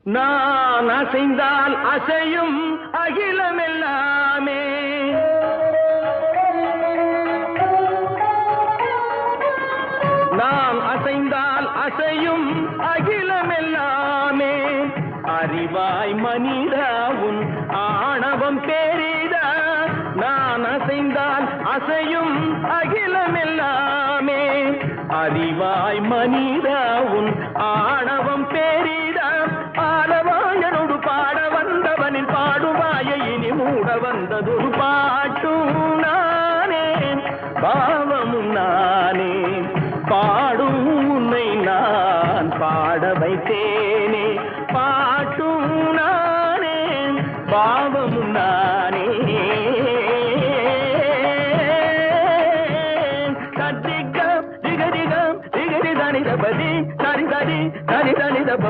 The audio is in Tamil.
நான் அசைந்தால் அசையும் அகிலமெல்லாமே. நான் அசைந்தால் அசையும் அகிலமெல்லாமே. அறிவாய் மனிதா உன் ஆணவம் பெரிதா. நான் அசைந்தால் அசையும் அகிலமெல்லாமே. அறிவாய் மனிதா உன் ஆணவம் பெரிதா. பாடவாயனோடு பாட வந்தவனின் பாடுவாயை இனி மூட வந்ததொரு பாட்டும் நானே, பாவமும் நானே. பாடும் உன்னை நான் பாட வைத்தேனே. பாட்டும் நானே, பாவமும் நானே. சத்திகம் திகதிகம் திகதி தனிதபதி தனி தனி தனி தனி தப